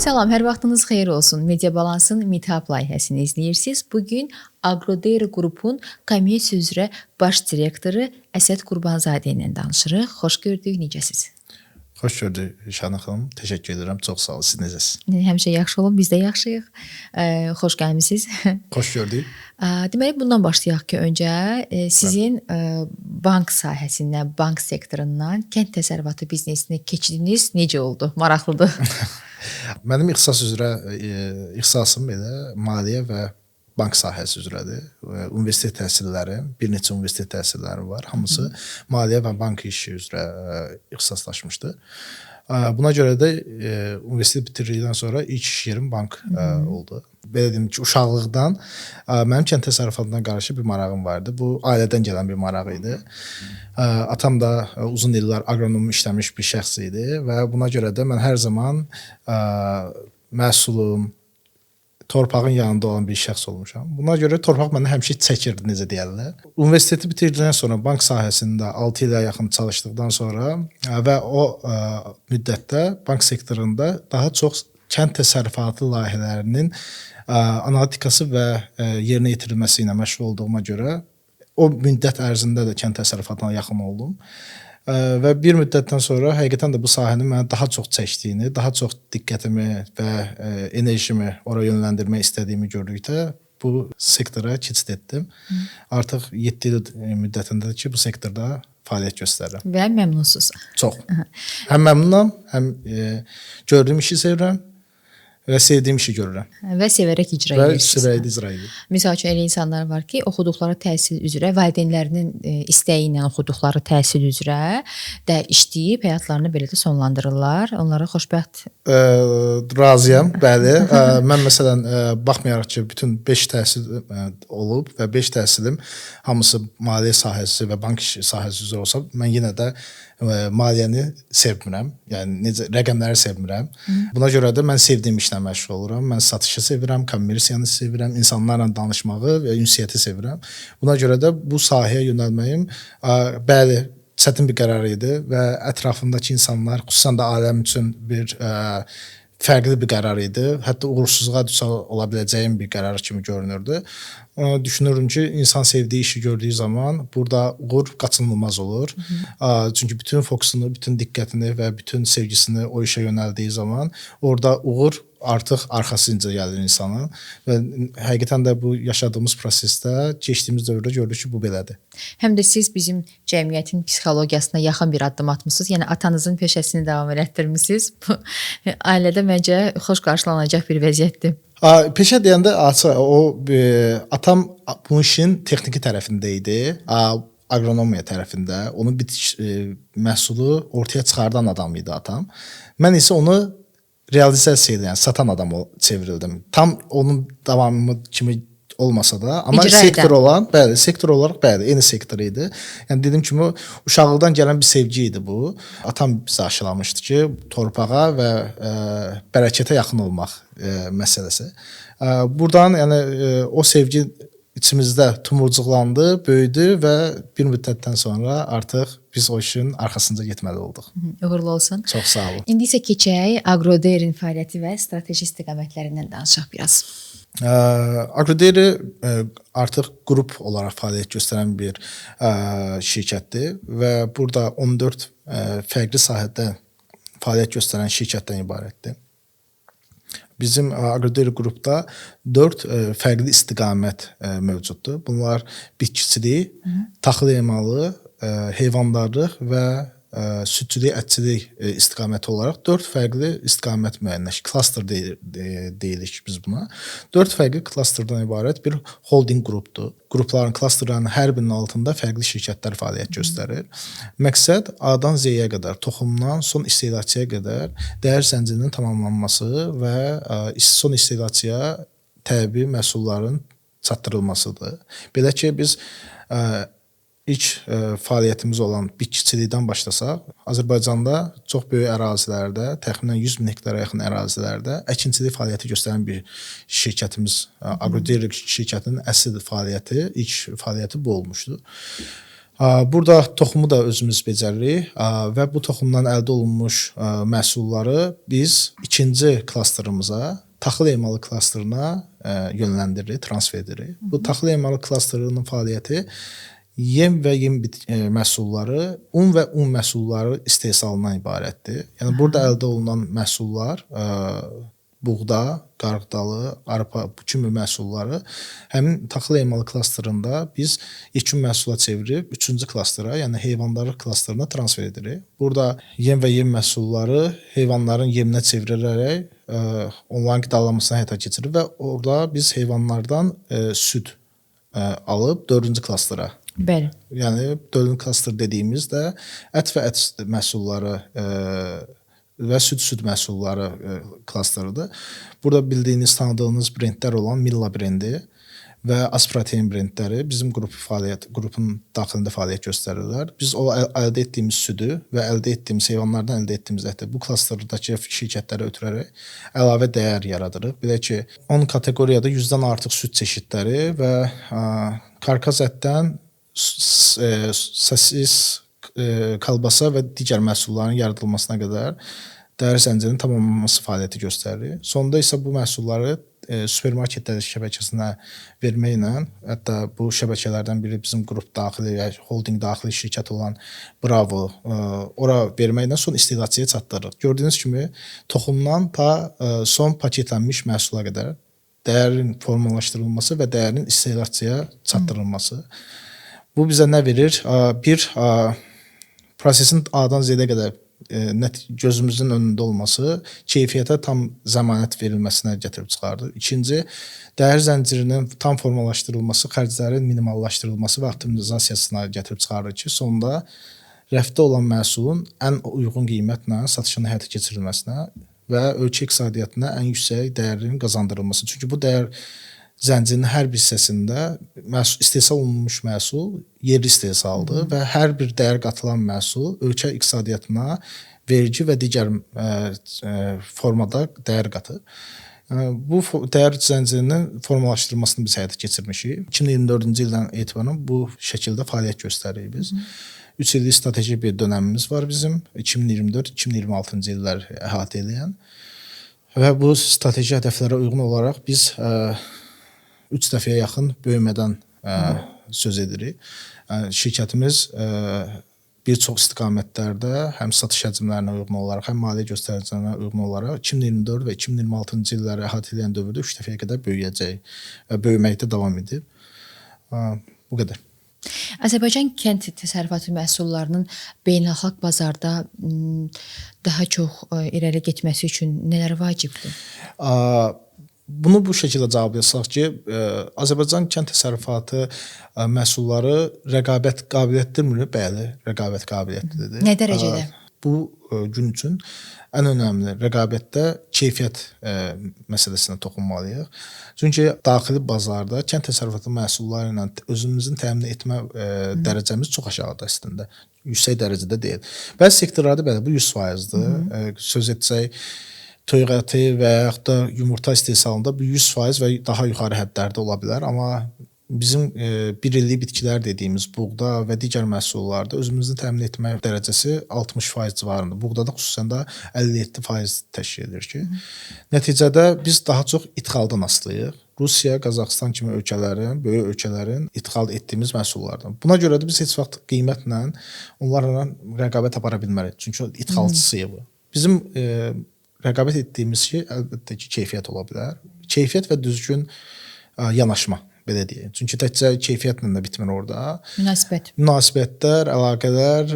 Salam, hər vaxtınız xeyir olsun. Media Balansın Meetup layihəsini izləyirsiniz. Bugün Agrodare qrupun kommersiya üzrə baş direktoru Əsəd Qurbanzadə ilə danışırıq. Xoş gördük, necəsiz? Xoş gördük Şanə xanım. Təşəkkür edirəm. Çox sağ olun. Siz necəsiz? Həmişə yaxşı olun, biz də yaxşıyıq. Xoş gəlmisiniz. Xoş gördük. Deməli, bundan başlayaq ki, öncə sizin bank sahəsindən, bank sektorundan kənd təsərrüfatı biznesinə keçidiniz necə oldu? Maraqlıdır. Mənim ixtisasım belə maliyyə və bank sahəsi üzrədir. Universitet təhsillərim, bir neçə universitet təhsillərim var. Hamısı maliyyə və bank işi üzrə ixtisaslaşmışdı. Buna görə də universitet bitirdikdən sonra ilk iş yerim bank oldu. Belə deyim ki, uşaqlıqdan mənim kənd təsərrüfatına qarşı bir marağım vardı. Bu ailədən gələn bir maraq idi. Atam da uzun illər aqronom işləmiş bir şəxs idi və buna görə də mən hər zaman məhsulum, torpağın yanında olan bir şəxs olmuşam. Buna görə torpaq məndə həmişə çəkirdi, necə deyərlər. Universiteti bitirdikdən sonra bank sahəsində 6 ilə yaxın çalışdıqdan sonra və o müddətdə bank sektorunda daha çox kənd təsərrüfatı layihələrinin analitikası və yerinə yetirilməsi ilə məşğul olduğuma görə o müddət ərzində də kənd təsərrüfatına yaxın oldum. Və bir müddətdən sonra həqiqətən də bu sahənin mənə daha çox çəkdiyini, daha çox diqqətimi və enerjimi ora yönləndirmək istədiyimi gördükdə bu sektora keçid etdim. Artıq 7 il müddətindədir ki, bu sektorda fəaliyyət göstərirəm. Və məmnunsunuz. Çox. Həm məmnunam, həm gördüyüm işi sevirəm və sevdiyim işi görürəm. Və sevərək icra edirsiniz. edirsiniz. Və sevərək icra edirəm. Misal üçün elə insanlar var ki, oxuduqları təhsil üzrə, valideynlərinin istəyi ilə oxuduqları təhsil üzrə də işləyib həyatlarını belə də sonlandırırlar. Onlara xoşbəxt razıyam, bəli. Mən məsələn baxmayaraq ki, bütün 5 təhsil olub və 5 təhsilim hamısı maliyyə sahəsi və bank sahəsi üzrə olsa, mən yenə də maliyyəni sevmirəm. Yəni necə rəqəmləri sevmirəm. Buna görə də mən sevdiyim işlə məşğul oluram. Mən satışı sevirəm, kommersiyanı sevirəm, insanlarla danışmağı və ünsiyyəti sevirəm. Buna görə də bu sahəyə yönəlməyim bəli çətin bir qərar idi və ətrafımdakı insanlar, xüsusən də ailəm üçün bir fərqli bir qərar idi. Hətta uğursuzluğa düçar ola biləcəyim bir qərar kimi görünürdü. Düşünürüm ki, insan sevdiyi işi gördüyü zaman burada uğur qaçınılmaz olur. Çünki bütün fokusunu, bütün diqqətini və bütün sevgisini o işə yönəldiyi zaman orada uğur artıq arxasınca gəlir insanın və həqiqətən də bu yaşadığımız prosesdə, keçdiyimiz dövrdə görürük ki, bu belədir. Həm də siz bizim cəmiyyətin psixologiyasına yaxın bir addım atmışsınız. Yəni atanızın peşəsini davam elətdirmisiniz. Bu ailədə məncə xoş qarşılanacaq bir vəziyyətdir. Peşə deyəndə atam bu işin texniki tərəfində idi. Agronomiya tərəfində, onun məhsulu ortaya çıxardan adam idi atam. Mən isə onu realizasiya edən, satan adam çevrildim. Tam onun davamı kimi olmasa da, amma sektor olaraq bəli, eyni sektor idi. Yəni dediyim kimi uşaqlıqdan gələn bir sevgi idi bu. Atam bizi aşılamışdı ki, torpağa və bərəkətə yaxın olmaq məsələsi. Buradan yəni o sevgi içimizdə tumurcuqlandı, böyüdü və bir müddətdən sonra artıq biz o işin arxasınca getməli olduq. Uğurlu olsun. Çox sağ olun. İndi isə keçək Agrodare'in fəaliyyəti və strateji istiqamətlərindən danışaq biraz. Agrodare artıq qrup olaraq fəaliyyət göstərən bir şirkətdir və burada 14 fərqli sahədə fəaliyyət göstərən şirkətdən ibarətdir. Bizim Agrodare qrupda 4 fərqli istiqamət mövcuddur. Bunlar bitkiçilik, taxıl emalı, heyvandarlıq və südçülük, ətçilik istiqaməti olaraq 4 fərqli istiqamət müəyyənləşir. Klaster deyirik biz buna. 4 fərqli klasterdən ibarət bir holding qrupdur. Qrupların, klasterların hər birinin altında fərqli şirkətlər fəaliyyət göstərir. Məqsəd A-dan Z-yə qədər, toxumdan son istehlakçıya qədər dəyər zəncirinin tamamlanması və son istehlakçıya təbii məhsulların çatdırılmasıdır. Belə ki, biz İlk fəaliyyətimiz olan bitkiçilikdən başlasaq, Azərbaycanda çox böyük ərazilərdə, təxminən 100 min hektara yaxın ərazilərdə əkinçilik fəaliyyəti göstərən bir şirkətimiz, Agrodare şirkətinin əsl fəaliyyəti, ilk fəaliyyəti bu olmuşdur. Burada toxumu da özümüz becəririk və bu toxumdan əldə olunmuş məhsulları biz ikinci klasterımıza, taxıl emalı klasterına yönləndiririk, transfer edirik. Bu taxıl emalı klasterının fəaliyyəti yem və yem məhsulları, un və un məhsulları istehsalından ibarətdir. Yəni burada əldə olunan məhsullar buğda, qarğıdalı, arpa bu kimi məhsulları həmin taxıl emalı klasterında biz yekun məhsula çevirib 3-cü klastera, yəni heyvandarlıq klasterına transfer edirik. Burada yem və yem məhsulları heyvanların yeminə çevrilərək onların qidalanmasına həyata keçirilir və orada biz heyvanlardan süd alıb 4-cü klastera. Bəli. Yəni 4-cü klaster dediyimizdə ət və ət məhsulları və süd məhsulları klasterıdır. Burada bildiyiniz, tanıdığınız brendlər olan Milla brendi və Asprotein brendləri bizim qrupun daxilində fəaliyyət göstərirlər. Biz o əldə etdiyimiz südü və əldə etdiyimiz heyvanlardan əldə etdiyimiz əti bu klasterdəki şirkətlərə ötürərək əlavə dəyər yaradırıq. Belə ki, 10 kateqoriyada 100-dən artıq süd çeşidləri və karkaz ətdən sosis, kalbasa və digər məhsulların yaradılmasına qədər dəyər zəncirinin tamamlanması fəaliyyəti göstərir. Sonda isə bu məhsulları supermarketlər şəbəkəsinə verməklə, hətta bu şəbəkələrdən biri bizim qrup daxili, holding daxili şirkət olan Bravo, ora verməklə son istehlakçıya çatdırırıq. Gördüyünüz kimi toxumdan ta son paketlənmiş məhsula qədər dəyərin formalaşdırılması və dəyərin istehlakçıya çatdırılması. Bu bizə nə verir? Bir, prosesin A-dan Z-ə qədər gözümüzün önündə olması keyfiyyətə tam zəmanət verilməsinə gətirib çıxardır. İkinci, dəyər zəncirinin tam formalaşdırılması, xərclərin minimallaşdırılması və optimizasiyasına gətirib çıxardır ki, sonda rəfdə olan məhsulun ən uyğun qiymətlə satışının həyata keçirilməsinə və ölkə iqtisadiyyatına ən yüksək dəyərin qazandırılması. Çünki bu dəyər zəncirinin hər bir hissəsində istehsal olunmuş məhsul yerli istehsaldır və hər bir dəyər qatılan məhsul ölkə iqtisadiyyatına vergi və digər formada dəyər qatır. Bu dəyər zəncirinin formalaşdırılmasını biz həyata keçirmişik. 2024-cü ildən etibarən bu şəkildə fəaliyyət göstəririk biz. 3 illik strateji bir dönəmimiz var bizim. 2024-2026-cı illər əhatə edən. Və bu strateji hədəflərə uyğun olaraq biz 3 dəfəyə yaxın böyümədən söz edirik. Şirkətimiz bir çox istiqamətlərdə həm satış həcmlərinə uyğun olaraq, həm maliyyə göstəricilərinə uyğun olaraq 2024 və 2026-cı illəri əhatə edən dövrdə 3 dəfəyə qədər böyüyəcək və böyüməkdə davam edib. Bu qədər. Azərbaycan kənd təsərrüfatı məhsullarının beynəlxalq bazarda daha çox irəli getməsi üçün nələr vacibdir? Bunu bu şəkildə cavablayasaq ki, Azərbaycan kənd təsərrüfatı məhsulları rəqabət qabiliyyətlidirmi? Bəli, rəqabət qabiliyyətlidir. Nə dərəcədə? Bu gün üçün ən önəmli rəqabətdə keyfiyyət məsələsinə toxunmalıyıq. Çünki daxili bazarda kənd təsərrüfatı məhsulları ilə özümüzün təmin etmə dərəcəmiz çox aşağıdır əslində. Yüksək dərəcədə deyil. Bəzi sektorlarda belə bu 100%-dir. Söz etsək toyuq əti və yaxud da yumurta istehsalında bu 100% və daha yuxarı hədlərdə ola bilər. Amma bizim bir illik bitkilər dediyimiz buğda və digər məhsullarda özümüzü təmin etmə dərəcəsi 60% civarında. Buğdada xüsusən də 57% təşkil edir ki, nəticədə biz daha çox idxaldan asılıyıq. Rusiya, Qazaxıstan kimi ölkələrin, böyük ölkələrin idxal etdiyimiz məhsullardan. Buna görə də biz heç vaxt qiymətlə onlarla rəqabət apara bilmərik. Çünki idxalçısıyıq. Bizim rəqabət etdiyimiz şey əlbəttə ki, keyfiyyət ola bilər. Keyfiyyət və düzgün yanaşma, belə deyək. Çünki təkcə keyfiyyətlə də bitmir orada. Münasibətlər, əlaqələr,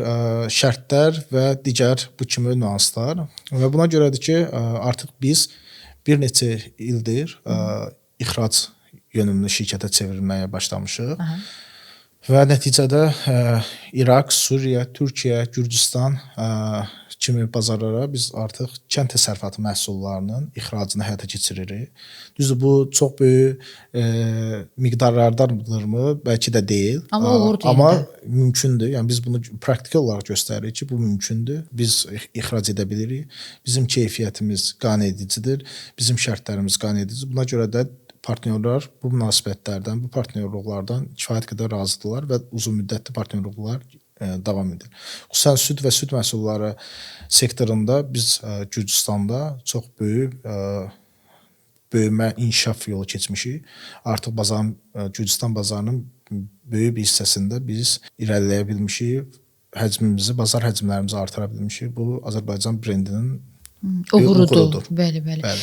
şərtlər və digər bu kimi nüanslar. Və buna görədir ki, artıq biz bir neçə ildir ixrac yönümlü şirkətə çevrilməyə başlamışıq. Və nəticədə İraq, Suriya, Türkiyə, Gürcüstan kimi bazarlara biz artıq kənd təsərrüfatı məhsullarının ixracını həyata keçiririk. Düzdür, bu çox böyük miqdarlardadırmı? Bəlkə də deyil. Amma mümkündür. Yəni biz bunu praktiki olaraq göstəririk ki, bu mümkündür. Biz ixrac edə bilirik. Bizim keyfiyyətimiz qane edicidir. Bizim şərtlərimiz qane edicidir. Buna görə də partnyorlar bu münasibətlərdən, bu partnyorluqlardan kifayət qədər razıdırlar və uzunmüddətli partnyorluqlar davam edir. Xüsusən süd və süd məhsulları sektorunda biz Gürcüstanda çox böyük böyümə, inkişaf yolu keçmişik. Artıq Gürcüstan bazarının böyük bir hissəsində biz irəliləyə bilmişik. Həcmimizi, bazar həcmlərimizi artıra bilmişik. Bu Azərbaycan brendinin uğurudur. Bəli. Bəli.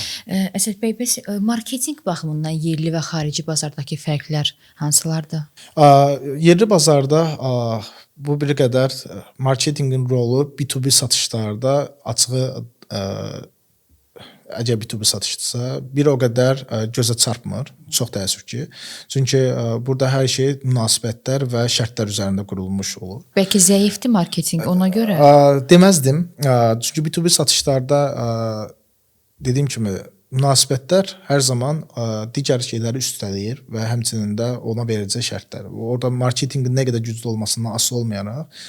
Əsəd bəy, bəs marketinq baxımından yerli və xarici bazardakı fərqlər hansılardır? Yerli bazarda bu bir qədər marketinqin rolu B2B satışlarda açığı əgər B2B satışdırsa, bir o qədər gözə çarpmır, çox təəssüf ki. Çünki burada hər şey münasibətlər və şərtlər üzərində qurulmuş olur. Bəlkə zəifdir marketinq ona görə? Deməzdim. Çünki B2B satışlarda dediyim kimi münasibətlər hər zaman digər şeyləri üstələyir və həmçinin də ona veriləcək şərtlər. Orada marketinqin nə qədər güclü olmasından asılı olmayaraq,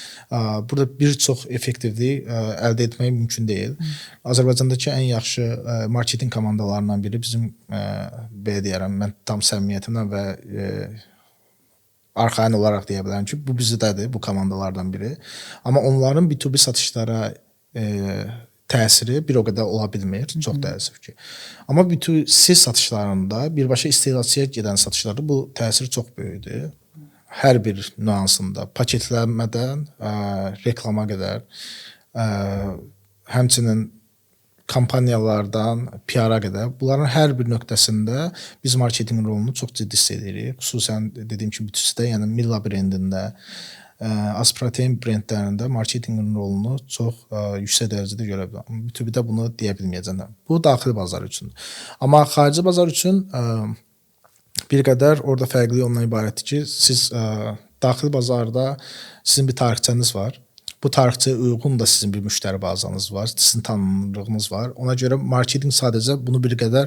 burada bir çox effektivlik əldə etmək mümkün deyil. Azərbaycandakı ən yaxşı marketinq komandalarından biri bizim, belə deyərəm, mən tam səmimiyyətimlə və arxayın olaraq deyə bilərəm ki, bu bizdədir, bu komandalardan biri. Amma onların B2B satışlara təsiri bir o qədər ola bilmir, çox təəssüf ki. Amma B2C satışlarında, birbaşa istehlakçıya gedən satışlarda bu təsir çox böyükdür. Hər bir nüansında, paketlənmədən reklama qədər, həmçinin kampaniyalardan PR-a qədər, bunların hər bir nöqtəsində biz marketinqin rolunu çox ciddi hiss edirik. Xüsusən dediyim kimi B2C-də, yəni Milla brendində, Asprotein brendlərində marketinqin rolunu çox yüksək dərəcədə görə bilərəm. B2B-də bunu deyə bilməyəcəm. Bu daxili bazar üçün. Amma xarici bazar üçün bir qədər orada fərqli ondan ibarətdir ki, siz daxili bazarda sizin bir tarixçəniz var. Bu tarixçəyə uyğun da sizin bir müştəri bazanız var, sizin tanınırlığınız var. Ona görə marketinq sadəcə bunu bir qədər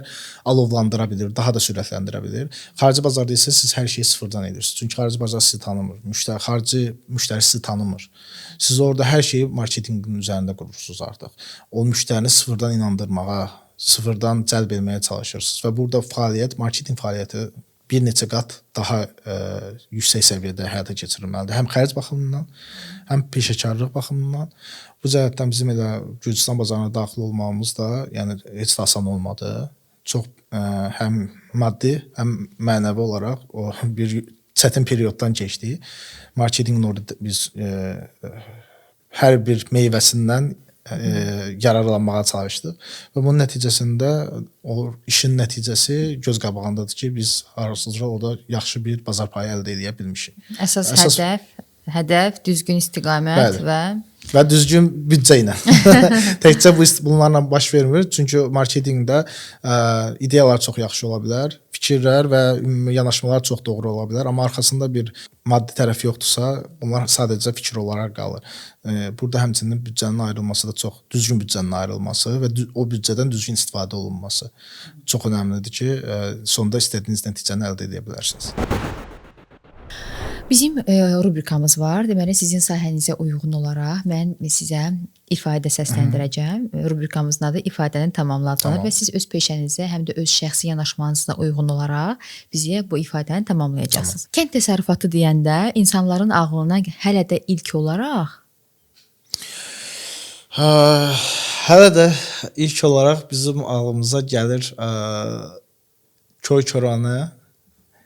alovlandıra bilir, daha da sürətləndirə bilir. Xarici bazarda isə siz hər şeyi sıfırdan edirsiniz. Çünki xarici bazar sizi tanımır, xarici müştəri sizi tanımır. Siz orada hər şeyi marketinqin üzərində qurursunuz artıq. O müştərini sıfırdan inandırmağa, sıfırdan cəlb etməyə çalışırsınız və burada marketinq fəaliyyəti bir neçə qat daha yüksək səviyyədə həyata keçirilməlidir. Həm xərc baxımından, həm peşəkarlıq baxımından. Bu cəhətdən bizim elə Gürcüstan bazarına daxil olmağımız da yəni heç də asan olmadı. Çox həm maddi, həm mənəvi olaraq o bir çətin perioddan keçdik. Marketinqin orada biz hər bir meyvəsindən yararlanmağa çalışdıq və bunun nəticəsində o işin nəticəsi göz qabağındadır ki, biz arasızca orada yaxşı bir bazar payı əldə edə bilmişik. Əsas hədəf, düzgün istiqamət və düzgün büdcə ilə. Təkcə bunlarla baş vermir. Çünki marketinqdə ideyalar çox yaxşı ola bilər, fikirlər və ümumi yanaşmalar çox doğru ola bilər, amma arxasında bir maddi tərəf yoxdursa, bunlar sadəcə fikir olaraq qalır. Burada həmçinin büdcənin ayrılması da çox, düzgün büdcənin ayrılması və o büdcədən düzgün istifadə olunması çox önəmlidir ki, sonda istədiyiniz nəticəni əldə edə bilərsiniz. Bizim rubrikamız var. Deməli, sizin sahənizə uyğun olaraq mən sizə ifadə səsləndirəcəm. Rubrikamızın adı ifadəni tamamladılar və siz öz peşənizə, həm də öz şəxsi yanaşmanızla uyğun olaraq bizə bu ifadəni tamamlayacaqsınız. Kənd təsərrüfatı deyəndə insanların ağlına hələ də ilk olaraq hələ də ilk olaraq bizim ağlımıza gəlir köy-köranı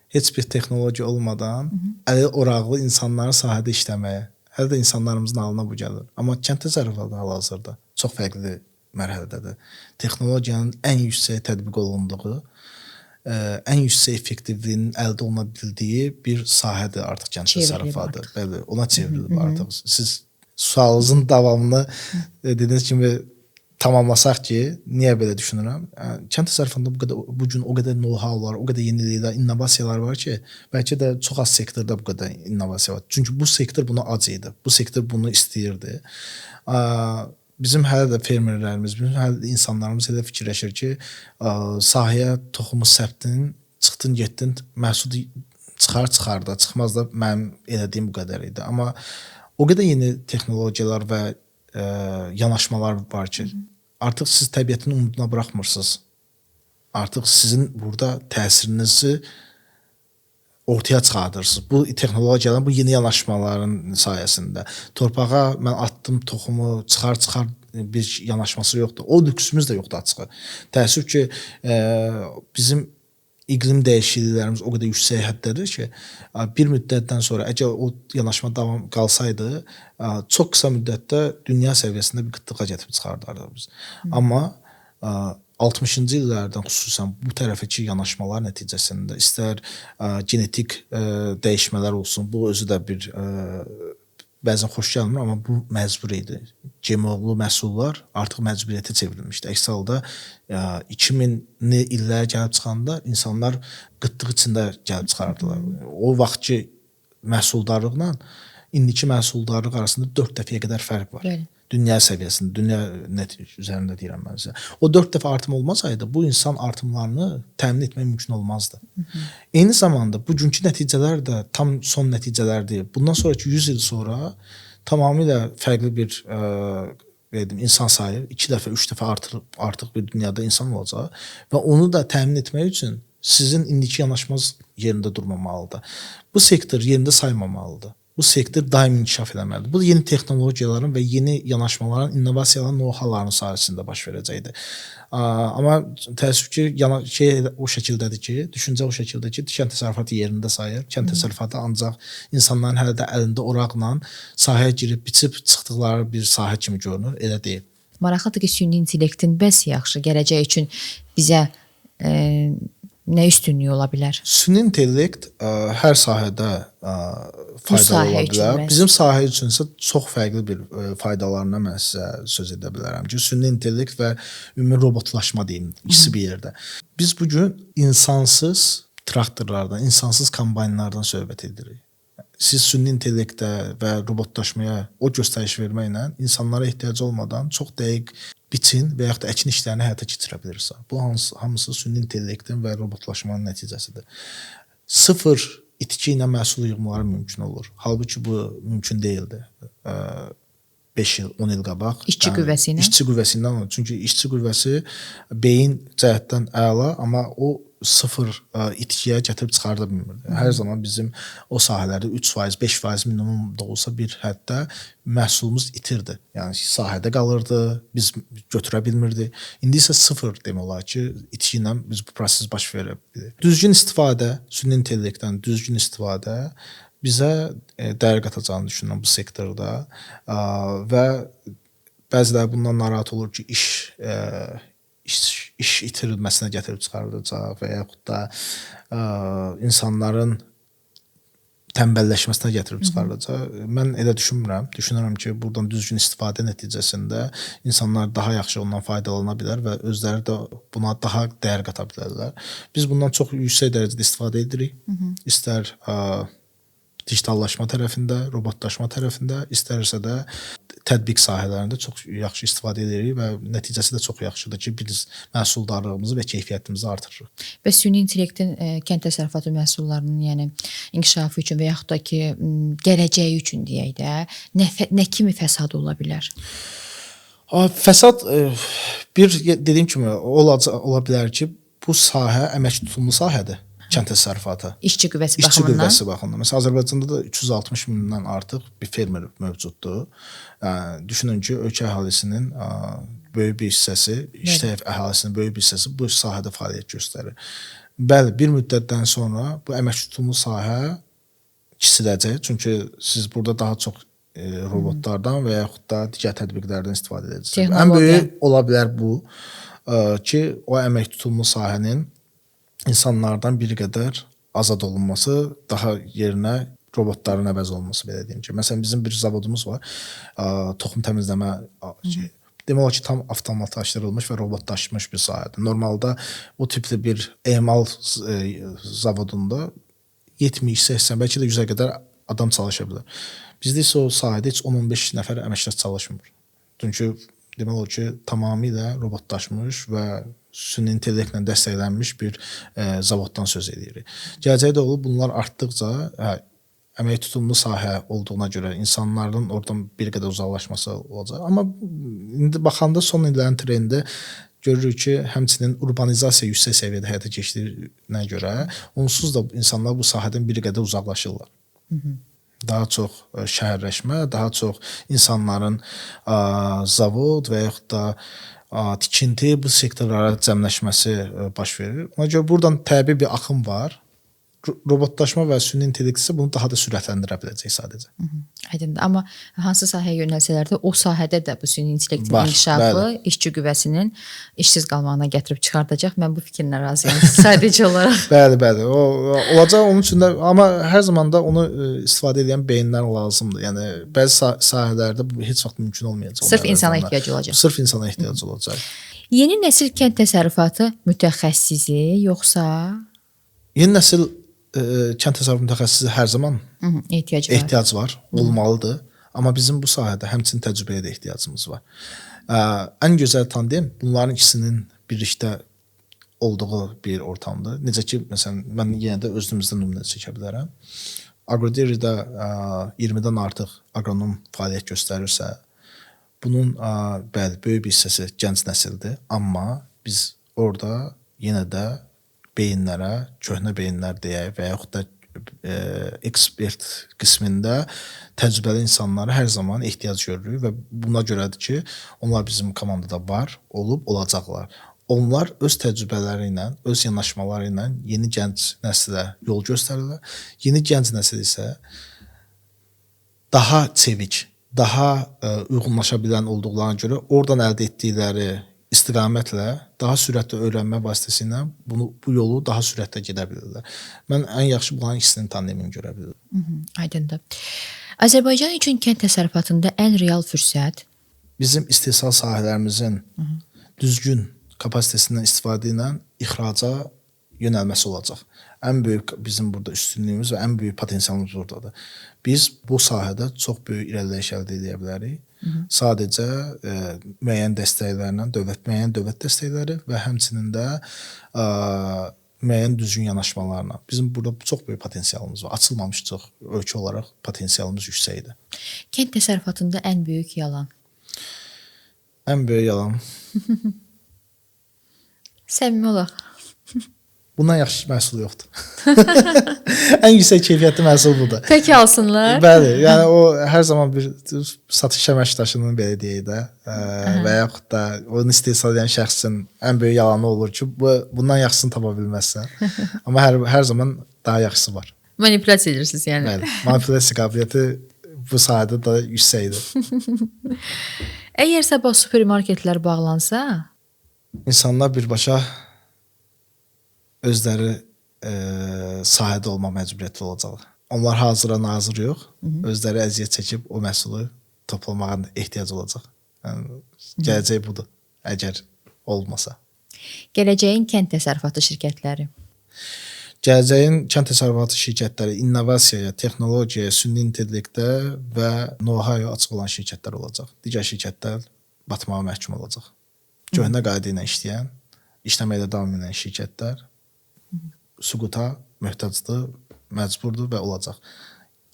heç bir texnologiya olmadan əli oraqlı insanların sahədə işləməyə. Hələ də insanlarımızın ağlına bu gəlir. Amma kənd təsərrüfatı hal-hazırda çox fərqli mərhələdədir. Texnologiyanın ən yüksək tətbiq olunduğu, ən yüksək effektivliyinin əldə oluna bildiyi bir sahədir artıq kənd təsərrüfatı. Bəli, ona çevrilib artıq. Siz sualınızın davamını dediyiniz kimi tamamlasaq ki, niyə belə düşünürəm? Kənd təsərrüfatında bu gün o qədər know-howlar, o qədər yeniliklər, innovasiyalar var ki, bəlkə də çox az sektorda bu qədər innovasiya var. Çünki bu sektor buna ac idi, bu sektor bunu istəyirdi. Bizim hələ də fermerlərimiz, bizim hələ də insanlarımız elə fikirləşir ki, sahəyə toxumu səpdin, çıxdın, getdin, məhsul çıxar da, çıxmaz da mənim elədiyim bu qədər idi. Amma o qədər yeni texnologiyalar və yanaşmalar var ki, artıq siz təbiətin umuduna buraxmırsınız. artıq sizin burada təsirinizi ortaya çıxardırsınız. Bu texnologiyaların, bu yeni yanaşmaların sayəsində. Torpağa mən atdım toxumu, çıxar bir yanaşması yoxdur. O lüksümüz də yoxdur açığı. Təəssüf ki, bizim iqlim dəyişikliklərimiz o qədər yüksək həddədir ki, bir müddətdən sonra əgər o yanaşma davam qalsaydı, çox qısa müddətdə dünya səviyyəsində bir qıtlığa gətirib çıxardardı biz. Amma 60-cı illərdən xüsusən bu tərəfəki yanaşmalar nəticəsində istər genetik dəyişmələr olsun, bu özü də bir bəzən xoş gəlmir, amma bu məcbur idi. GMO-lu məhsullar artıq məcburiyyətə çevrilmişdi. Əks halda 2000-li illərə gəlib çıxanda insanlar qıtlıq içində gəlib çıxardılar. O vaxtki məhsuldarlıqla indiki məhsuldarlıq arasında 4 dəfəyə qədər fərq var. Bəli. Dünya səviyyəsində, dünya üzərində deyirəm mən sizə. O 4 dəfə artım olmasaydı, bu insan artımlarını təmin etmək mümkün olmazdı. Eyni zamanda bugünkü nəticələr də tam son nəticələr deyil. Bundan sonraki 100 il sonra tamamilə fərqli bir insan sayı 2 dəfə, 3 dəfə artıq bir dünyada insan olacaq və onu da təmin etmək üçün sizin indiki yanaşmanız yerində durmamalıdır. Bu sektor yerində saymamalıdır. Bu sektor daim inkişaf eləməlidir. Bu yeni texnologiyaların və yeni yanaşmaların, innovasiyaların know-howların sayəsində baş verəcəkdir. Amma təəssüf ki, o şəkildədir ki, düşüncə o şəkildə ki, kənd təsərrüfatı yerində sayır. Kənd təsərrüfatı ancaq insanların hələ də əlində oraqla sahəyə girib, biçib çıxdıqları bir sahə kimi görünür. Elə deyil. Maraqlıdır ki, süni intellektin bəs yaxşı gələcək üçün bizə nə üstünlüyü ola bilər? Süni intellekt hər sahədə faydalı ola bilər. Bizim sahə üçün isə çox fərqli bir faydalarına mən sizə söz edə bilərəm ki, süni intellekt və ümumi robotlaşma deyim, ikisi bir yerdə. Biz bugün insansız traktorlardan, insansız kombaynlardan söhbət edirik. Siz süni intellektə və robotlaşmaya o göstəriş verməklə insanlara ehtiyac olmadan çox dəqiq biçin və yaxud da əkin işlərini həyata keçirə bilirsiniz. Bu hamısı süni intellektin və robotlaşmanın nəticəsidir. Sıfır itki ilə məhsul yığmaları mümkün olur. Halbuki bu mümkün deyildi. 5 il, 10 il qabaq. İşçi qüvvəsi ilə? İşçi qüvvəsindən olur. Çünki işçi qüvvəsi beyin cəhətdən əla, amma o sıfır itkiyə gətirib çıxarda bilmirdi. Hər zaman bizim o sahələrdə 3%, 5% minimum da olsa bir həddə məhsulumuz itirdi. Yəni sahədə qalırdı, biz götürə bilmirdi. İndi isə sıfır demək olar ki, itki ilə biz bu proses baş verə bilir. Düzgün istifadə, süni intellektdən düzgün istifadə bizə dəyər qatacağını düşünürəm bu sektorda və bəziləri bundan narahat olur ki, iş itirilməsinə gətirib çıxardacaq və yaxud da insanların tənbəlləşməsinə gətirib çıxardacaq. Mən elə düşünmürəm. Düşünürəm ki, buradan düzgün istifadə nəticəsində insanlar daha yaxşı ondan faydalana bilər və özləri də buna daha dəyər qata bilərlər. Biz bundan çox yüksək dərəcədə istifadə edirik. İstər digitallaşma tərəfində, robotlaşma tərəfində, istərsə də tətbiq sahələrində çox yaxşı istifadə edirik və nəticəsi də çox yaxşıdır ki, biz məhsuldarlığımızı və keyfiyyətimizi artırırıq. Və süni intellektin kənd təsərrüfatı məhsullarının, yəni inkişafı üçün və yaxud da ki, gələcəyi üçün deyək də, nə kimi fəsad ola bilər? Fəsad dediyim kimi ola bilər ki, bu sahə əmək tutumlu sahədir. Kənd təsərrüfatı. İşçi qüvvəsi baxımından. Məsələn, Azərbaycanda da 360 mindən artıq bir fermer mövcuddur. Düşünün ki, ölkə əhalisinin böyük bir hissəsi, işləyən əhalisinin böyük bir hissəsi bu sahədə fəaliyyət göstərir. Bəli, bir müddətdən sonra bu əmək tutumlu sahə kiçiləcək. Çünki siz burada daha çox robotlardan və yaxud da digər tətbiqlərdən istifadə edəcəksiniz. Ən böyük ola bilər bu ki, o əmək tutumlu sahənin insanlardan bir qədər azad olunması, daha yerinə robotların əvəz olunması, belə deyim ki. Məsələn, bizim bir zavodumuz var, toxum təmizləmə, demək olar ki, tam avtomatlaşdırılmış və robotlaşmış bir sahədir. Normalda bu tipli bir emal zavodunda 70-80, bəlkə də 100-ə qədər adam çalışa bilər. Bizdə isə o sahədə heç 10-15 nəfər əməkdaş çalışmır. Çünki demək olar ki, tamamilə robotlaşmış və süni intellektlə dəstəklənmiş bir zavoddan söz edirik. Gələcəkdə olub bunlar artdıqca əmək tutumlu sahə olduğuna görə insanların oradan bir qədər uzaqlaşması olacaq. Amma indi baxanda son illərin trendi görürük ki, həmçinin urbanizasiya yüksək səviyyədə həyata keçirdiyinə görə onsuz da insanlar bu sahədən bir qədər uzaqlaşırlar. Daha çox şəhərləşmə, daha çox insanların zavod və yaxud da tikinti bu sektorlara cəmləşməsi baş verir. Ona görə buradan təbii bir axım var. Robotlaşma və süni intellekt isə bunu daha da sürətləndirə biləcək sadəcə. Aydındır. Amma hansı sahəyə yönəlsələr də o sahədə də bu süni intellektin Var, inkişafı işçi qüvvəsinin işsiz qalmağına gətirib çıxardacaq. Mən bu fikirlə razıyam sadəcə olaraq. Bəli. O olacaq onun üçün də, amma hər zaman da onu istifadə edən beyinlər lazımdır. Yəni bəzi sahələrdə bu heç vaxt mümkün olmayacaq. Sırf insana ehtiyac olacaq. Sırf insana ehtiyac olacaq. Yeni nəsil kənd təsərrüfatı mütəxəssisi yoxsa Yeni nəsil kənd təsərrüfatı mütəxəssisi hər zaman ehtiyac var, olmalıdır. Amma bizim bu sahədə həmçinin təcrübəyə də ehtiyacımız var. Ən gözəl tandem bunların ikisinin birlikdə olduğu bir ortamdır. Necə ki, məsələn, mən yenə də özümüzdən nümunə çəkə bilərəm. Agrodairydə 20-dən artıq agronom fəaliyyət göstərirsə, bunun bəli, böyük bir hissəsi gənc nəsildir. Amma biz orada yenə də beyinlərə, köhnə beyinlər deyək və yaxud da ekspert qismində təcrübəli insanlara hər zaman ehtiyac görürük və buna görədir ki, onlar bizim komandada var, olacaqlar. Onlar öz təcrübələri ilə, öz yanaşmaları ilə yeni gənc nəslə yol göstərirlər. Yeni gənc nəsil isə daha çevik, daha uyğunlaşa bilən olduqlarına görə oradan əldə etdikləri istiqamətlə, daha sürətli öyrənmə vasitəsilə bu yolu daha sürətlə gedə bilirlər. Mən ən yaxşı bunların ikisinin tandemini görə bilirəm. Aydındır. Azərbaycan üçün kənd təsərrüfatında ən real fürsət bizim istehsal sahələrimizin düzgün kapasitəsindən istifadə ilə ixraca yönəlməsi olacaq. Ən böyük bizim burada üstünlüyümüz və ən böyük potensialımız buradadır. Biz bu sahədə çox böyük irəliləyiş əldə edə bilərik. Sadəcə müəyyən dəstəklərlə, müəyyən dövlət dəstəkləri və həmçinin də müəyyən düzgün yanaşmalarla. Bizim burada çox böyük potensialımız var. Açılmamışıq, ölkə olaraq potensialımız yüksəkdir. Kənd təsərrüfatında ən böyük yalan. Ən böyük yalan. Səmimi olaq. Bundan yaxşı məhsul yoxdur. Ən yüksək keyfiyyətli məhsul budur. Peki alsınlar. Bəli, yəni o hər zaman bir satış əməkdaşının belə deyək də və yaxud da onu istehsal edən şəxsin ən böyük yalanı olur ki, bundan yaxşısını tapa bilməzsən. Amma hər zaman daha yaxşısı var. Manipulyasiya edirsiniz yəni. Bəli, manipulyasiya qabiliyyəti bu sahədə də yüksəkdir. Əgər sabah supermarketlər bağlansa, insanlar birbaşa özləri sahədə olma məcburiyyətli olacaqlar. Onlar hazıra nazır yox, özləri əziyyət çəkib o məhsulu toplamağa ehtiyac olacaq. Yəni, gələcək budur, əgər olmasa. gələcəyin kənd təsərrüfatı şirkətləri. Gələcəyin kənd təsərrüfatı şirkətləri innovasiyaya, texnologiyaya, süni intellektə və know-how-ya açıq olan şirkətlər olacaq. Digər şirkətlər batmağa məhkum olacaq. Köhnə qayda ilə işləyən, işləməkdə davam edən şirkətlər süquta möhtacdır, məcburdur və olacaq.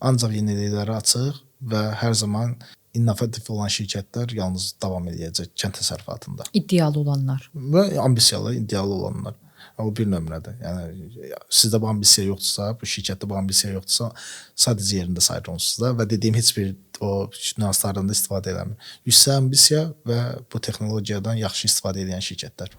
Ancaq yeniliklərə açıq və hər zaman innovativ olan şirkətlər yalnız davam edəcək kənd təsərrüfatında. İddialı olanlar. Və ambisiyalı, iddialı olanlar. O bir nömrədir. Yəni sizdə bu ambisiya yoxdursa, bu şirkətdə bu ambisiya yoxdursa, sadəcə yerində sayırsınız da və dediyim heç bir o nüanslardan da istifadə eləmir. Yüksək ambisiya və bu texnologiyadan yaxşı istifadə edən şirkətlər.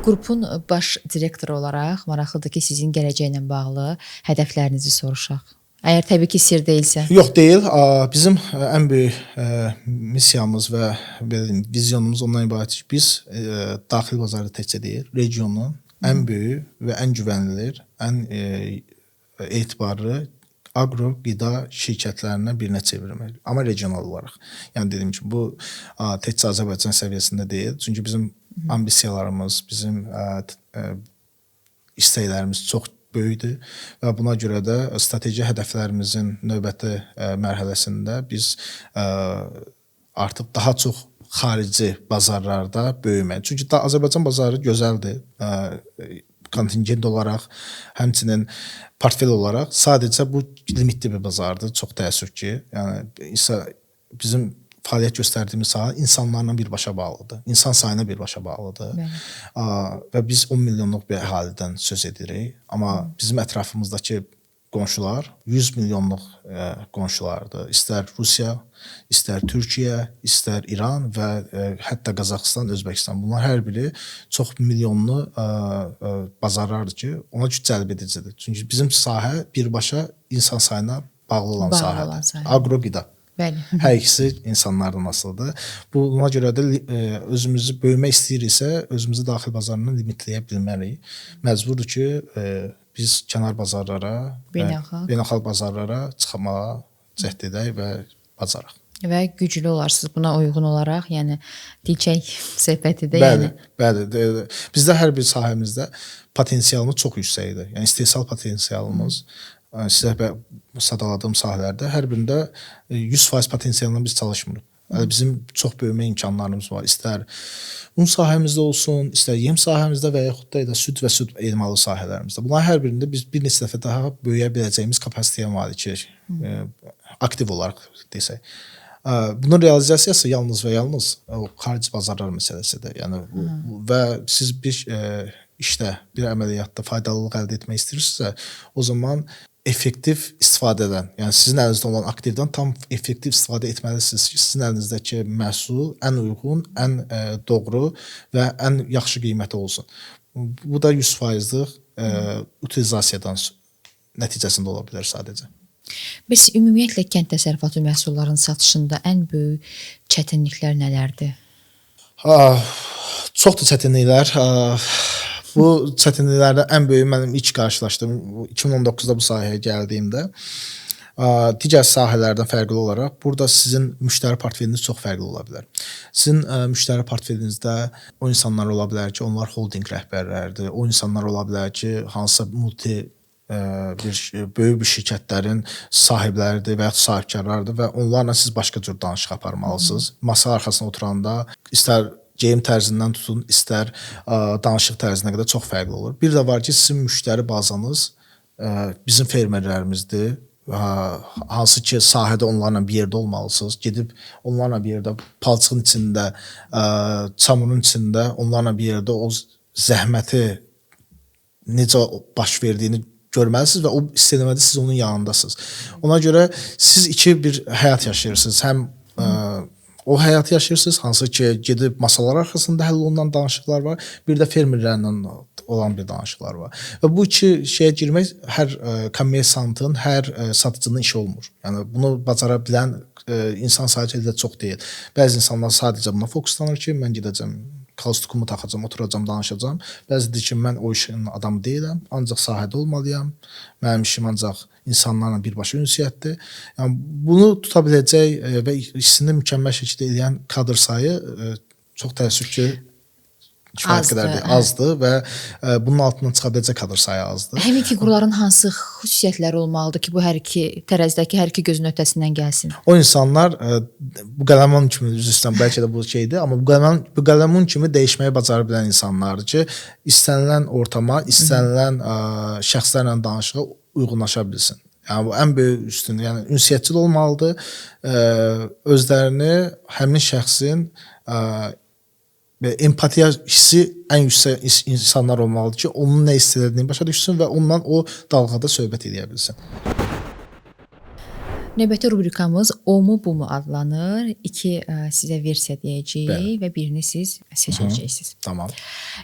Qrupun baş direktoru olaraq maraqlıdır ki, sizin gələcəklə bağlı hədəflərinizi soruşaq. Əgər təbii ki, sir deyilsə. Yox deyil. Bizim ən böyük missiyamız və vizyonumuz ondan ibarətdir ki, biz daxili bazarı təkcə deyil, regionun ən böyük və ən güvənilir, ən etibarlı agro qida şirkətlərindən birinə çevirmək. Amma regional olaraq. Yəni dediyim kimi, bu təkcə Azərbaycan səviyyəsində deyil. Çünki bizim ambisiyalarımız, bizim istəklərimiz çox böyükdür və buna görə də strateji hədəflərimizin növbəti mərhələsində biz artıq daha çox xarici bazarlarda böyümək. Çünki Azərbaycan bazarı gözəldir. Kontingent olaraq, həmçinin portfel olaraq sadəcə bu limitli bir bazardır. Çox təəssüf ki, yəni bizim fəaliyyət göstərdiyimiz sahə insanlarla birbaşa bağlıdır. İnsan sayına birbaşa bağlıdır. Və biz 10 milyonluq bir əhalidən söz edirik. Amma bizim ətrafımızdakı qonşular 100 milyonluq qonşulardır. İstər Rusiya, istər Türkiyə, istər İran və hətta Qazaxıstan, Özbəkistan. Bunlar hər biri çox milyonlu bazarlardır ki, ona güc cəlb edicidir. Çünki bizim sahə birbaşa insan sayına bağlı olan sahədir. Aqroqida. Bəli. Hər ikisi insanlardan asılıdır. Buna görə də özümüzü böyümək istəyiriksə, özümüzü daxil bazarından limitləyə bilmərik. Məcburdur ki, biz kənar bazarlara, beynəlxalq bazarlara çıxmağa cəhd edək və bacaraq. Və güclü olarsınız buna uyğun olaraq, yəni dilçək söhbəti də, yəni. Bəli. Bizdə hər bir sahəmizdə potensialımız çox yüksəkdir. Yəni istehsal potensialımız sizə sadaladığım sahələrdə hər birində 100% potensialla biz çalışmırıq. Bizim çox böyümə imkanlarımız var. İstər un sahəmizdə olsun, istər yem sahəmizdə və yaxud da süd və süd emalı sahələrimizdə. Bunların hər birində biz bir neçə dəfə daha böyüyə biləcəyimiz kapasitəyə malikik, aktiv olaraq desək. Bunun realizasiyası yalnız və yalnız xarici bazarlar məsələsidir. Yəni və siz bir işdə, bir əməliyyatda faydalılıq əldə etmək istəyirsinizsə, o zaman effektiv istifadədən, yəni sizin əlinizdə olan aktivdən tam effektiv istifadə etməlisiniz ki, sizin əlinizdəki məhsul ən uyğun, ən doğru və ən yaxşı qiyməti olsun. Bu da 100%-lıq utilizasiyadan nəticəsində ola bilər sadəcə. Bəs ümumiyyətlə kənd təsərrüfatı məhsullarının satışında ən böyük çətinliklər nələrdir? Çoxdur çətinliklər. Bu çətinliklərdə ən böyük mənim ilk qarşılaşdığım 2019-da bu sahəyə gəldiyimdə digər sahələrdən fərqli olaraq burada sizin müştəri portfeliniz çox fərqli ola bilər. Sizin müştəri portfelinizdə o insanlar ola bilər ki, onlar holding rəhbərləridir. O insanlar ola bilər ki, hansısa böyük bir şirkətlərin sahibləridir və ya sahibkarlarıdır və onlarla siz başqa cür danışıq aparmalısınız. Masa arxasına oturanda istər geyim tərzindən tutun, istər danışıq tərzinə qədər çox fərqli olur. Bir də var ki, sizin müştəri bazanız bizim fermerlərimizdir. Hansı ki, sahədə onlarla bir yerdə olmalısınız. Gedib onlarla bir yerdə palçığın içində, çamurun içində, onlarla bir yerdə o zəhməti necə baş verdiyini görməlisiniz və o istənilmədə siz onun yanındasınız. Ona görə siz bir həyat yaşayırsınız. Həm o həyatı yaşayırsınız, hansı ki, gedib masalar arxasında həll olunan danışıqlar var, bir də fermerlərlə olan bir danışıqlar var. Və bu iki şeyə girmək hər kommersantın, hər satıcının işi olmur. Yəni bunu bacara bilən insan sayısı da çox deyil. Bəzi insanlar sadəcə buna fokuslanır ki, mən gedəcəm, kalstukumu taxacam, oturacam, danışacam. Bəzidir ki, mən o işin adamı deyiləm, ancaq sahədə olmalıyam. Mənim işim ancaq insanlarla birbaşa ünsiyyətdir. Yəni bunu tuta biləcək və ikisini mükəmməl şəkildə edən kadr sayı çox təəssüf ki, kifayət qədərdir, azdır və bunun altından çıxa biləcək kadr sayı azdır. Həmin figurların hansı xüsusiyyətləri olmalıdır ki, bu hər iki tərəzdəki hər iki gözün ötəsindən gəlsin? O insanlar bu qələmun kimi, üzrüstən bəlkə də bu şeydir, amma bu qələmun kimi dəyişməyi bacara bilən insanlardır ki, istənilən ortama, istənilən şəxslərlə danışığa uyğunlaşa bilsin. Yəni bu ən böyük üstünlük, yəni ünsiyyətçil olmalıdır. Özlərini həmin şəxsin empatiya hissi ən yüksək insanlar olmalıdır ki, onun nə istədiyini başa düşsün və ondan o dalğada söhbət edə bilsin. Növbəti rubrikamız O mu bu mu adlanır. İki sizə versiya deyəcəyik və birini siz seçəcəksiniz. Tamam.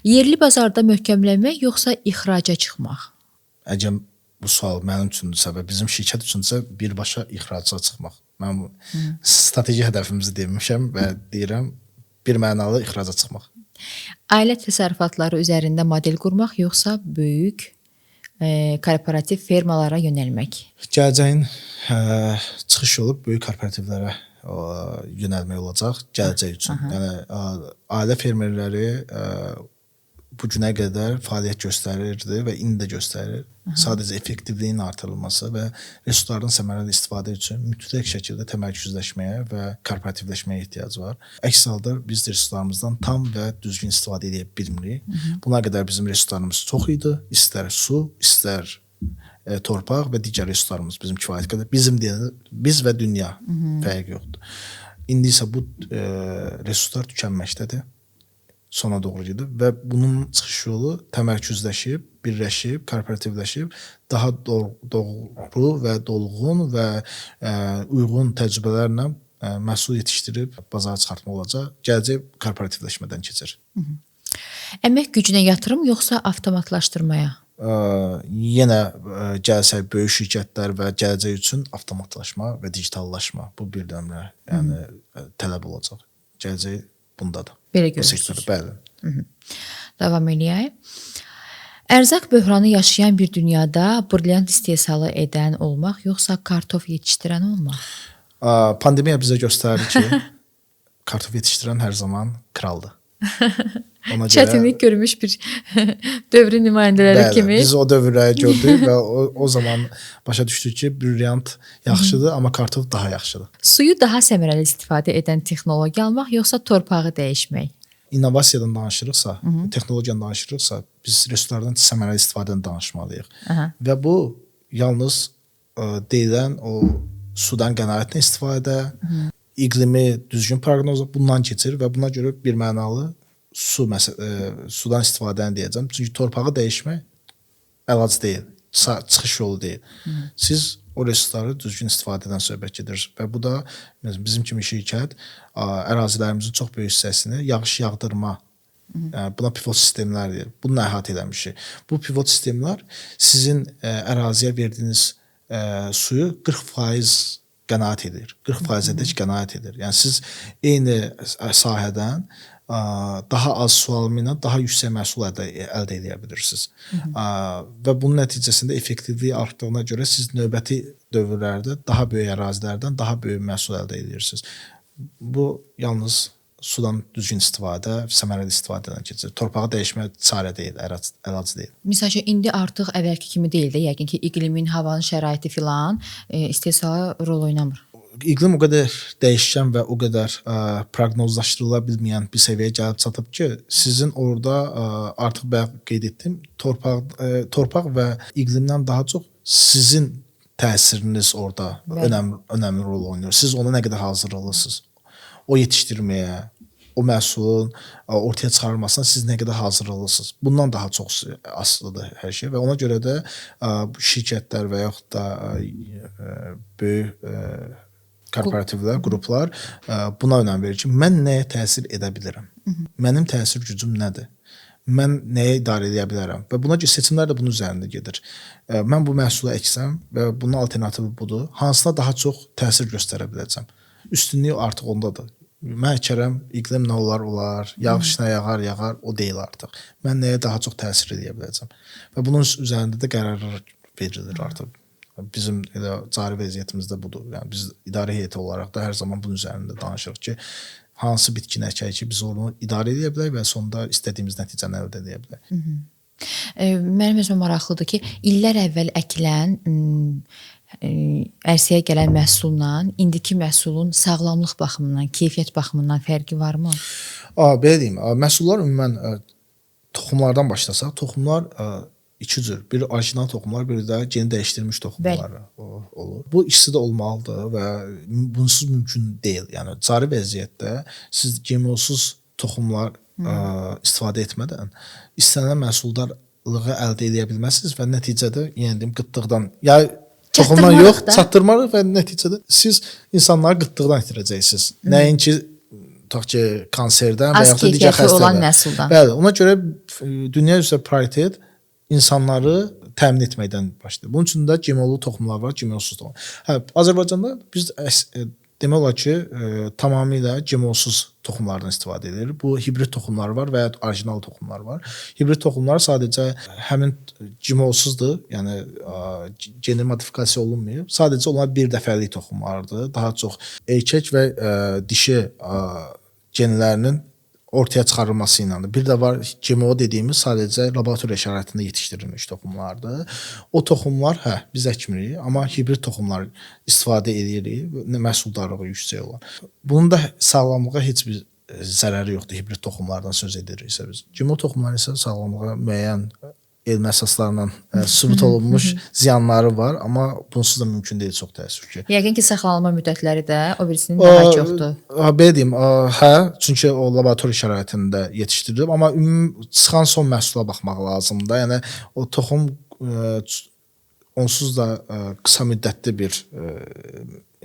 Yerli bazarda möhkəmlənmək yoxsa ixraca çıxmaq? Əgər bu sual mənim üçündürsə və bizim şirkət üçündürsə birbaşa ixraca çıxmaq. Mən strateji hədəfimizi demişəm və deyirəm bir mənalı ixraca çıxmaq. Ailə təsərrüfatları üzərində model qurmaq yoxsa böyük korporativ fermalara yönəlmək? Gələcəyin çıxış yolu böyük korporativlərə yönəlmək olacaq gələcək üçün. Yəni ailə fermerləri bu günə qədər fəaliyyət göstərirdi və indi də göstərir. Sadəcə effektivliyin artırılması və resursların səmərəli istifadə üçün mütləq şəkildə təmərküzləşməyə və korporativləşməyə ehtiyac var. Əks halda biz resurslarımızdan tam və düzgün istifadə edə bilmirik. Buna qədər bizim resurslarımız çox idi. İstər su, istər torpaq və digər resurslarımız bizim kifayət qədər. Biz və dünya fərqi yoxdur. İndi isə bu resurslar tükənməkdədir. Sona doğru gedir və bunun çıxış yolu təmərküzləşib, birləşib, korporativləşib, daha doğru və dolğun və uyğun təcrübələrlə məhsul yetişdirib bazara çıxartma olacaq. Gələcək korporativləşmədən keçir. Əmək gücünə yatırım yoxsa avtomatlaşdırmaya? Yenə gəlsək böyük şirkətlər və gələcək üçün avtomatlaşma və digitallaşma bu bir nömrə, yəni tələb olacaq. Gələcək bundadır. Belə Bu görürsünüz. sektor, bəli. Davam eləyək. Ərzaq böhranı yaşayan bir dünyada brilliant istehsalı edən olmaq yoxsa kartof yetişdirən olmaq? Pandemiya bizə göstərdi ki, kartof yetişdirən hər zaman kraldır. Ona Çətinlik görmüş bir dövrün nümayəndələri bəli, kimi. biz o dövrləri gördük və o zaman başa düşdük ki, brilliant yaxşıdır, amma kartof daha yaxşıdır. Suyu daha səmərəli istifadə edən texnologiya almaq yoxsa torpağı dəyişmək? İnnovasiyadan danışırıqsa, texnologiyadan danışırıqsa, biz resurslardan səmərəli istifadədən danışmalıyıq. Aha. Və bu yalnız deyilən o sudan qənaətlə istifadə, iqlimi düzgün proqnoz bundan keçir və buna görə bir mənalı sudan istifadəni deyəcəm. Çünki torpağı dəyişmək əlac deyil, çıxış yolu deyil. Siz o resursları düzgün istifadədən söhbət gedir və bu da bizim kimi şirkət ərazilərimizin çox böyük hissəsini yağış yağdırma, buna pivot sistemlər deyir. Bunu əhatə eləmişik. Bu pivot sistemlər sizin əraziyə verdiyiniz suyu 40% qənaət edir. 40%-ədək qənaət edir. Yəni siz eyni sahədən daha az su alımı ilə daha yüksək məhsul əldə edə bilirsiniz. Və bunun nəticəsində effektivliyi artdığına görə siz növbəti dövrlərdə daha böyük ərazilərdən daha böyük məhsul əldə edirsiniz. Bu yalnız sudan düzgün istifadə, səmərəli istifadədən keçir. Torpağı dəyişmək çarə deyil, əlac deyil. Məsəl üçün indi artıq əvvəlki kimi deyil də, yəqin ki, iqlimin, havanın şəraiti filan istehsala rol oynamır. İqlim o qədər dəyişkən və o qədər proqnozlaşdırıla bilməyən bir səviyyəyə gəlib çatıb ki, sizin orada artıq bayaq qeyd etdim, torpaq və iqlimdən daha çox sizin təsiriniz orada önəmli rol oynayır. Siz ona nə qədər hazırlısınız? O yetişdirməyə, o məhsulun ortaya çıxarılmasına siz nə qədər hazırlısınız? Bundan daha çox asılıdır hər şey və ona görə də şirkətlər və yaxud da böyük korporativlər, qruplar buna önəm verir ki, mən nəyə təsir edə bilirəm? Mənim təsir gücüm nədir? Mən nəyə idarə edə bilərəm? Və buna görə seçimlər də bunun üzərində gedir. Mən bu məhsulu əksəm və bunun alternativi budur, hansına daha çox təsir göstərə biləcəm? Üstünlük artıq ondadır. Mən əkərəm, iqlim nə olar, yağış nə yağar, o deyil artıq. Mən nəyə daha çox təsir edə biləcəm? Və bunun üzərində də qərarlar verilir artıq. Bizim elə cari vəziyyətimizdə budur. Yəni biz idarə heyəti olaraq da hər zaman bunun üzərində danışırıq ki, hansı bitkini əkək ki, biz onu idarə edə bilək və sonda istədiyimiz nəticəni əldə edə bilək. Mənim özümə maraqlıdır ki, illər əvvəl əkilən ərsəyə gələn məhsulla indiki məhsulun sağlamlıq baxımından, keyfiyyət baxımından fərqi varmı? Belə deyim, məhsullar ümumən toxumlardan başlasaq, toxumlar iki cür. Bir orijinal toxumlar, bir də geni dəyişdirilmiş toxumlar olur. Bu ikisi də olmalıdır və bunsuz mümkün deyil. Yəni cari vəziyyətdə siz GMO-suz toxumlar istifadə etmədən istənilən məhsuldarlığı əldə edə bilməzsiniz və nəticədə yenə deyim qıtlıqdan toxumdan yox, çatdırmarıq və nəticədə siz insanları qıtlıqdan itirəcəksiniz. Nəinki tutaq ki, kanserdən və yaxud da digər xəstəlikdən. Bəli, ona görə dünya üzrə prioritet insanları təmin etməkdən başlayır. Bunun üçün də GMO-lu toxumlar var, GMO-suz toxumlar. Azərbaycanda biz demək olar ki, tamamilə GMO-suz toxumlardan istifadə edilir. Bu hibrid toxumlar var və ya orijinal toxumlar var. Hibrid toxumlar sadəcə həmin GMO-suzdur, yəni geni modifikasiya olunmayıb. Sadəcə onlar bir dəfəlik toxumlardır. Daha çox erkək və dişi genlərinin ortaya çıxarılması ilə. Bir də var GMO dediyimiz sadəcə laboratoriya şəraitində yetişdirilmiş toxumlardır. O toxumlar biz əkmirik, amma hibrid toxumlar istifadə edirik, məhsuldarlığı yüksək olan. Bunun da sağlamlığa heç bir zərəri yoxdur hibrid toxumlardan söz ediriksə biz. GMO toxumlar isə sağlamlığa müəyyən elmi əsaslarla sübut olunmuş ziyanları var, amma bunsuz da mümkün deyil çox təəssüf ki. Yəqin ki, saxlanılma müddətləri də o birisinin daha çoxdur. Belə deyim, hə, çünki o laboratoriya şəraitində yetişdirilib, amma ümumi çıxan son məhsula baxmaq lazımdır. Yəni o toxum onsuz da qısa müddətli bir,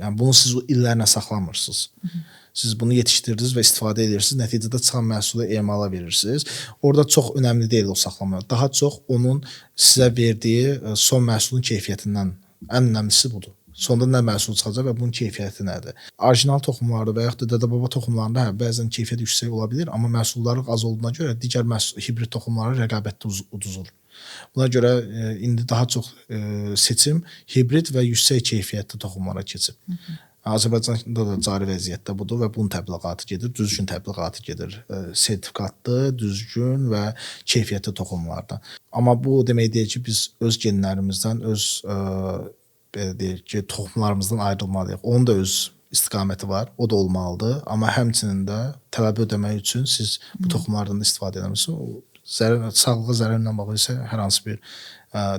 yəni bunu siz illərlə saxlamırsınız. Siz bunu yetişdirirsiniz və istifadə edirsiniz, nəticədə çıxan məhsulu emala verirsiniz. Orada çox önəmli deyil o saxlama. Daha çox onun sizə verdiyi son məhsulun keyfiyyətindən, ən önəmlisi budur. Sonda nə məhsul çıxacaq və bunun keyfiyyəti nədir? Orijinal toxumlarda və yaxud da dədə-baba toxumlarında bəzən keyfiyyət yüksək ola bilər, amma məhsulları az olduğuna görə digər hibrid toxumlara rəqabətdə uduzur. Buna görə indi daha çox seçim hibrid və yüksək keyfiyyətli toxumlara keçib. Azərbaycanda da cari vəziyyətdə budur və bunun təbliğatı gedir, düzgün təbliğatı gedir. Sertifikatlı, düzgün və keyfiyyətli toxumlardan. Amma bu demək deyir ki, biz öz genlərimizdən, öz belə deyək ki, toxumlarımızdan ayrılmalıyıq. Onun da öz istiqaməti var, o da olmalıdır. Amma həmçinin də tələbi ödəmək üçün siz bu toxumlardan da istifadə etməlisiniz. Sağlığa zərərlə bağlı isə hər hansı bir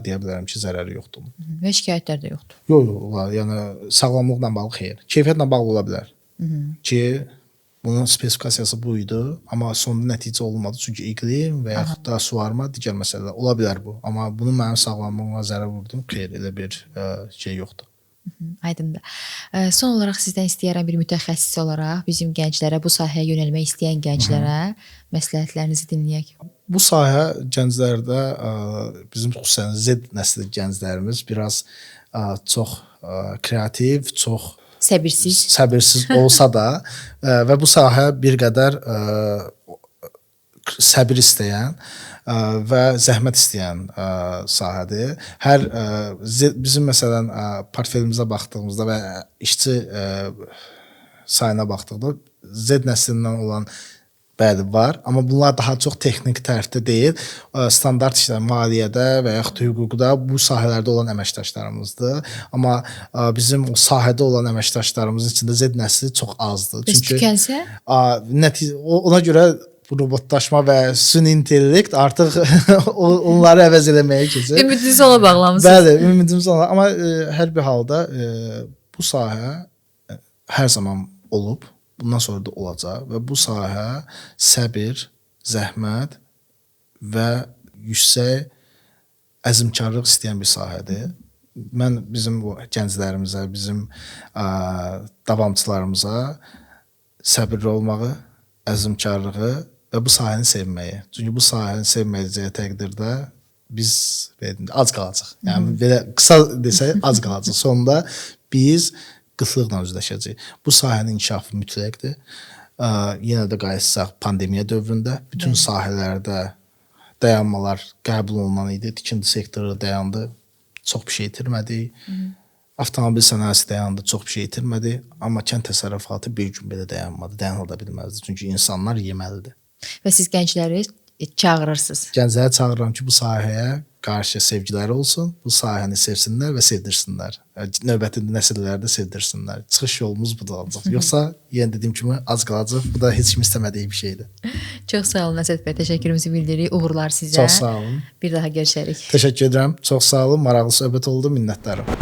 deyə bilərəm ki, zərəri yoxdur. Və şikayətlər də yoxdur. Yox, yəni sağlamlıqla bağlı xeyr. Keyfiyyətlə bağlı ola bilər. Ki, bunun spesifikasiyası bu idi, amma sonunda nəticə olmadı. Çünki iqlim və yaxud da suvarma digər məsələlər ola bilər bu. Amma bunun mənim sağlamlığıma zərər vurdu, xeyr, elə bir şey yoxdur. Aydındır. Son olaraq sizdən istəyərəm bir mütəxəssis olaraq bizim gənclərə, bu sahəyə yönəlmək istəyən gənclərə məsləhətlərinizi dinləyək. Bu sahə gənclərdə bizim xüsusən Z nəsli gənclərimiz biraz çox kreativ, çox səbirsiz olsa da və bu sahə bir qədər səbir istəyən və zəhmət istəyən sahədir. Bizim məsələn portfelimizə baxdığımızda və işçi sayına baxdıqda Z nəslindən olan bəli var, amma bunlar daha çox texniki tərəfdə deyil, standart işlər, maliyyədə və yaxud hüquqda bu sahələrdə olan əməkdaşlarımızdır. Amma bizim o sahədə olan əməkdaşlarımızın içində Z nəsli çox azdır. Bəs tükənsə? Ona görə robotlaşma və süni intellekt artıq onları əvəz eləməyə keçir. Ümidinizi ona bağlamısınız. Bəli, ümidimiz ona. Amma hər bir halda bu sahə hər zaman olub. Bundan sonra da olacaq və bu sahə səbir, zəhmət və yüksək əzmkarlıq istəyən bir sahədir. Mən bizim bu gənclərimizə, bizim davamçılarımıza səbirli olmağı, əzmkarlığı və bu sahəni sevməyi. Çünki bu sahəni sevməyəcəyi təqdirdə biz ac qalacaq. Yəni belə qısa desək ac qalacaq. Sonunda biz qıtlıqla üzləşəcəyik. Bu sahənin inkişafı mütləqdir. Yenə də qayıtsaq pandemiya dövründə bütün sahələrdə dayanmalar qəbul olunan idi. Tikinti sektoru dayandı, çox bir şey itirmədik. Avtomobil sənayesi dayandı, çox bir şey itirmədik. Amma kənd təsərrüfatı bir gün belə dayanmadı, dayanılda bilməzdi. Çünki insanlar yeməlidir. Və siz gəncləri çağırırsınız. Gəncləri çağırıram ki, bu sahəyə qarşı sevgiləri olsun, bu sahəni sevsinlər və sevdirsinlər. Növbəti nəsillərdə sevdirsinlər. Çıxış yolumuz bu da olacaq. Yoxsa yenə dediyim kimi az qalacaq. Bu da heç kim istəmədiyi bir şeydir. Çox sağ olun Əsəd bəy, təşəkkürümüzü bildiririk. Uğurlar sizə. Çox sağ olun. Bir daha görüşərik. Təşəkkür edirəm. Çox sağ olun. Maraqlı söhbət oldu. Minnətdarım.